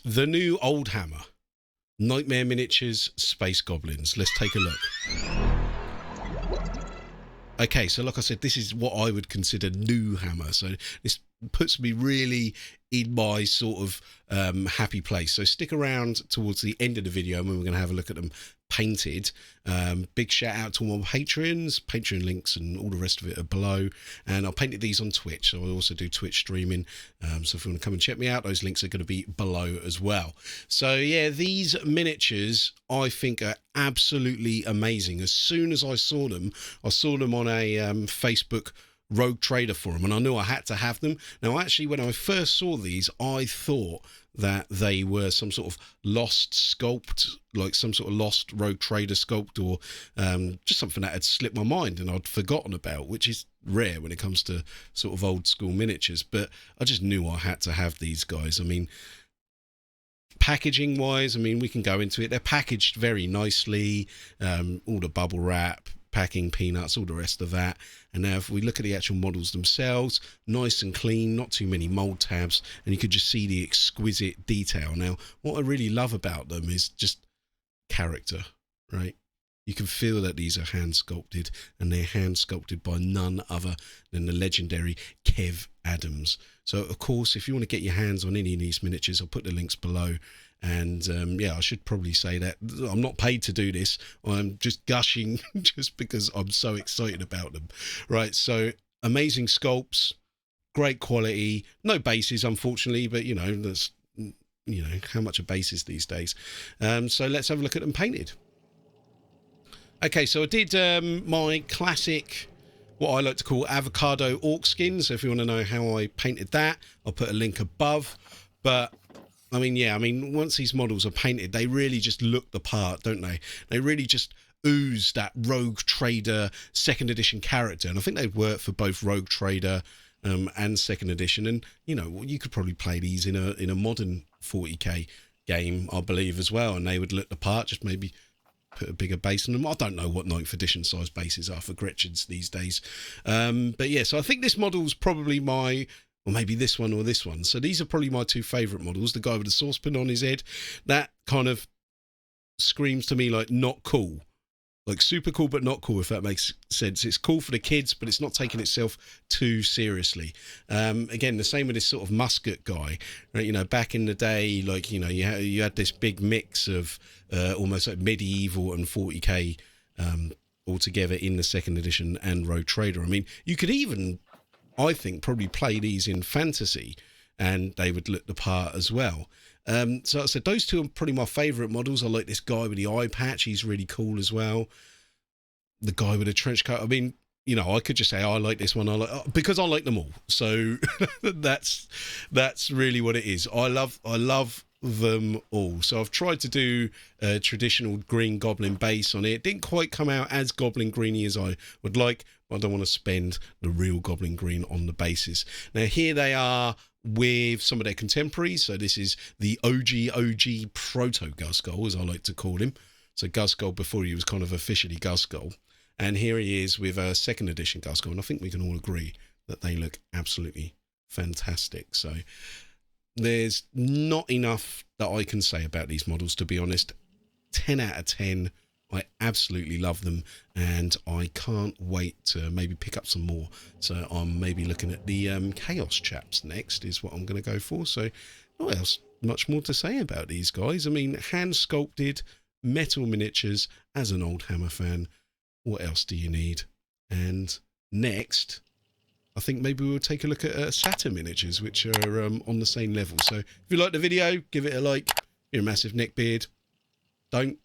The new Oldhammer. Knightmare miniatures, space goblins. Let's take a look. Okay, so like I said, this is what I would consider new hammer. So this puts me really in my sort of happy place. So stick around towards the end of the video when we're going to have a look at them painted. Big shout out to all my patrons. Patreon links and all the rest of it are below. And I painted these on Twitch, so I also do Twitch streaming. So if you want to come and check me out, those links are going to be below as well. So yeah, these miniatures I think are absolutely amazing. As soon as I saw them on a Facebook Rogue Trader forum, and I knew I had to have them. Now actually, when I first saw these, I thought that they were some sort of lost sculpt, like some sort of lost Rogue Trader sculpt, or just something that had slipped my mind and I'd forgotten about, which is rare when it comes to sort of old school miniatures. But I just knew I had to have these guys. I mean, packaging wise, I mean, we can go into it. They're packaged very nicely, all the bubble wrap, packing, peanuts, all the rest of that. And now if we look at the actual models themselves, nice and clean, not too many mold tabs, and you could just see the exquisite detail. Now what I really love about them is just character, right? You can feel that these are hand sculpted, and they're hand sculpted by none other than the legendary Kev Adams. So of course, if you want to get your hands on any of these miniatures, I'll put the links below. And yeah, I should probably say that I'm not paid to do this. I'm just gushing just because I'm so excited about them. Right, so amazing sculpts, great quality, no bases unfortunately, but you know, that's, you know, how much are bases these days. So let's have a look at them painted. Okay, so I did my classic, what I like to call avocado orc skin. So if you want to know how I painted that, I'll put a link above. But I mean, yeah, I mean, once these models are painted, they really just look the part, don't they? They really just ooze that Rogue Trader second edition character. And I think they'd work for both Rogue Trader and second edition. And, you know, you could probably play these in a modern 40k game, I believe, as well. And they would look the part, just maybe put a bigger base on them. I don't know what 9th edition size bases are for Gretchens these days. But yeah, so I think this model's probably my... or maybe this one or this one. So these are probably my two favourite models. The guy with the saucepan on his head, that kind of screams to me like not cool. Like super cool, but not cool, if that makes sense. It's cool for the kids, but it's not taking itself too seriously. Again, the same with this sort of musket guy. Right? You know, back in the day, like, you know, you had this big mix of almost like medieval and 40k all together in the second edition and Rogue Trader. I mean, you could even, I think, probably play these in fantasy and they would look the part as well. So I said those two are probably my favourite models. I like this guy with the eye patch. He's really cool as well. The guy with the trench coat. I mean, you know, I could just say, oh, I like this one. I like, because I like them all. So that's really what it is. I love them all. So I've tried to do a traditional green goblin base on it. It didn't quite come out as goblin greeny as I would like. I don't want to spend the real goblin green on the bases. Now here they are with some of their contemporaries. So this is the OG proto Guskull, as I like to call him. So Guskull before he was kind of officially Guskull. And here he is with a second edition Guskull. And I think we can all agree that they look absolutely fantastic. So there's not enough that I can say about these models, to be honest. 10 out of 10. I absolutely love them, and I can't wait to maybe pick up some more. So I'm maybe looking at the Chaos chaps next is what I'm going to go for. So what else? Much more to say about these guys. I mean, hand sculpted metal miniatures. As an Oldhammer fan, what else do you need? And next, I think maybe we'll take a look at Saturn miniatures, which are on the same level. So if you like the video, give it a like. You're a massive neckbeard. Don't.